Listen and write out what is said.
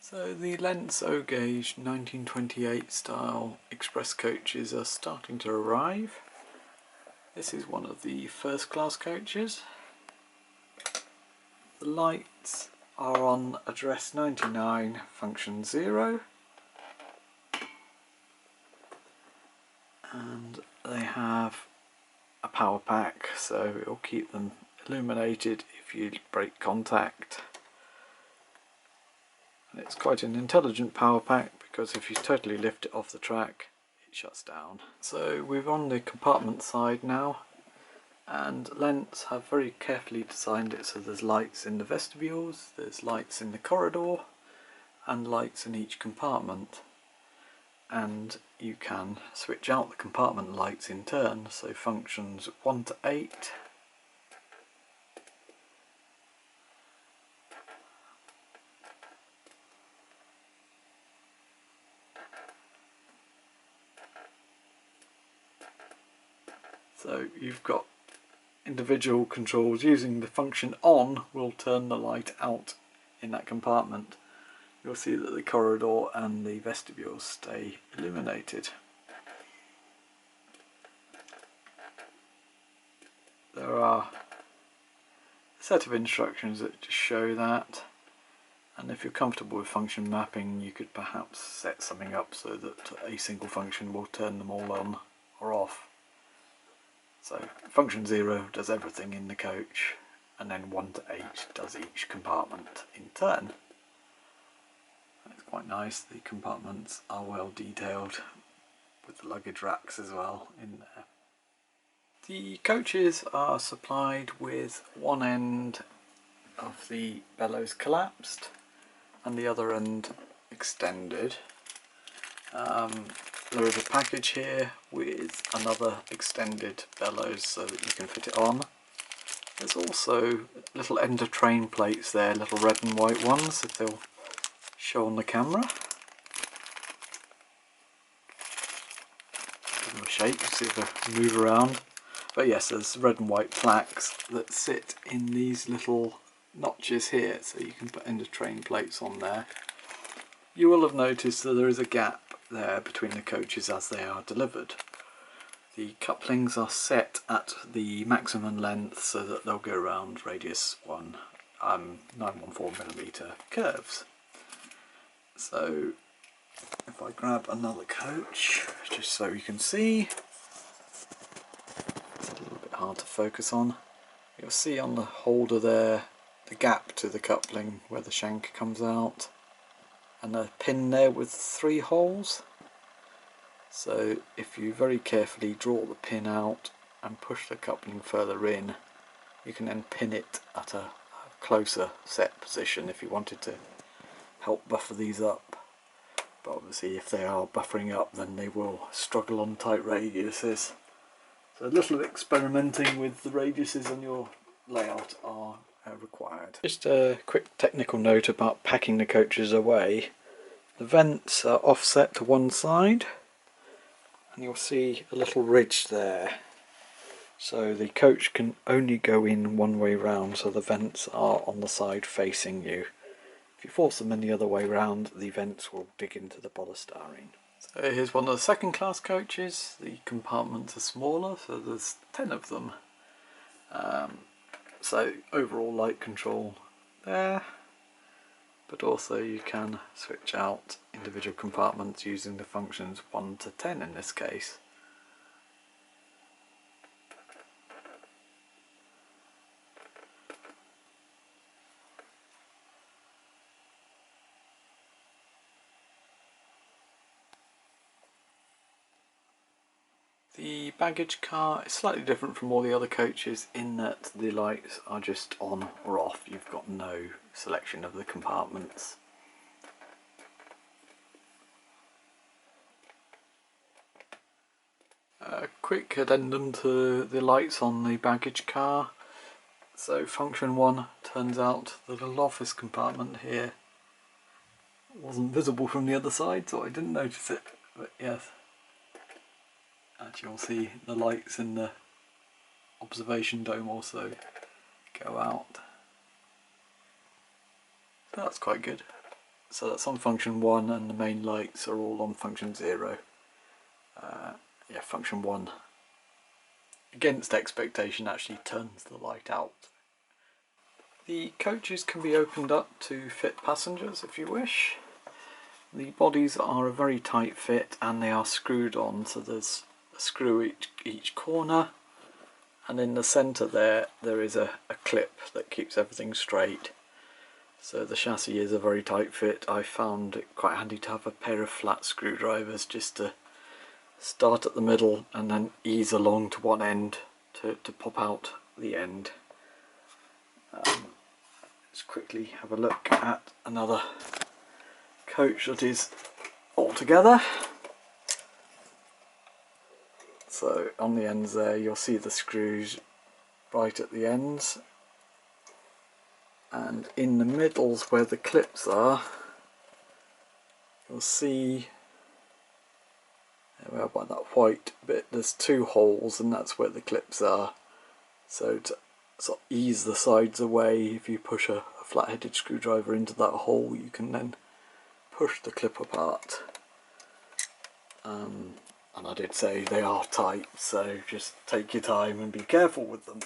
So the Lenz O gauge 1928 style express coaches are starting to arrive. This is one of the first class coaches. The lights are on address 99, function 0. And they have a power pack, so it will keep them illuminated if you break contact. And it's quite an intelligent power pack because if you totally lift it off the track, it shuts down. So we're on the compartment side now, and Lenz have very carefully designed it so there's lights in the vestibules, there's lights in the corridor, and lights in each compartment. And you can switch out the compartment lights in turn, so functions 1 to 8. So you've got individual controls. Using the function on will turn the light out in that compartment. You'll see that the corridor and the vestibules stay illuminated. There are a set of instructions that just show that, and if you're comfortable with function mapping, you could perhaps set something up so that a single function will turn them all on or off. So function 0 does everything in the coach, and then 1 to 8 does each compartment in turn. It's quite nice. The compartments are well detailed with the luggage racks as well in there. The coaches are supplied with one end of the bellows collapsed and the other end extended. There is a package here with another extended bellows so that you can fit it on. There's also little end of train plates there, little red and white ones, if they'll show on the camera. Give them a shake, see if they move around. But yes, there's red and white plaques that sit in these little notches here, so you can put end of train plates on there. You will have noticed that there is a gap there between the coaches as they are delivered. The couplings are set at the maximum length so that they'll go around radius 1 914mm curves. So if I grab another coach just so you can see, it's a little bit hard to focus on. You'll see on the holder there the gap to the coupling where the shank comes out, and a pin there with 3 holes. So if you very carefully draw the pin out and push the coupling further in, you can then pin it at a closer set position if you wanted to help buffer these up. But obviously if they are buffering up, then they will struggle on tight radiuses. So a little experimenting with the radiuses on your layout are required. Just a quick technical note about packing the coaches away. The vents are offset to one side, and you'll see a little ridge there. So the coach can only go in one way round, so the vents are on the side facing you. If you force them any other way round, the vents will dig into the polystyrene. So here's one of the second class coaches. The compartments are smaller, so there's 10 of them. So overall light control there, but also you can switch out individual compartments using the functions 1 to 10 in this case. The baggage car is slightly different from all the other coaches in that the lights are just on or off. You've got no selection of the compartments. A quick addendum to the lights on the baggage car. So function 1 turns out the little office compartment here wasn't visible from the other side, so I didn't notice it, but yes. As you'll see, the lights in the observation dome also go out. So that's quite good. So that's on function 1 and the main lights are all on function 0. Yeah, function 1, against expectation, actually turns the light out. The coaches can be opened up to fit passengers if you wish. The bodies are a very tight fit and they are screwed on, so there's a screw each corner, and in the centre there is a clip that keeps everything straight. So the chassis is a very tight fit. I found it quite handy to have a pair of flat screwdrivers just to start at the middle and then ease along to one end to pop out the end. Let's quickly have a look at another coach that is all together. So on the ends there you'll see the screws right at the ends, and in the middles where the clips are you'll see by that white bit there's 2 holes, and that's where the clips are. So to sort of ease the sides away, if you push a flat-headed screwdriver into that hole you can then push the clip apart. And I did say they are tight, so just take your time and be careful with them.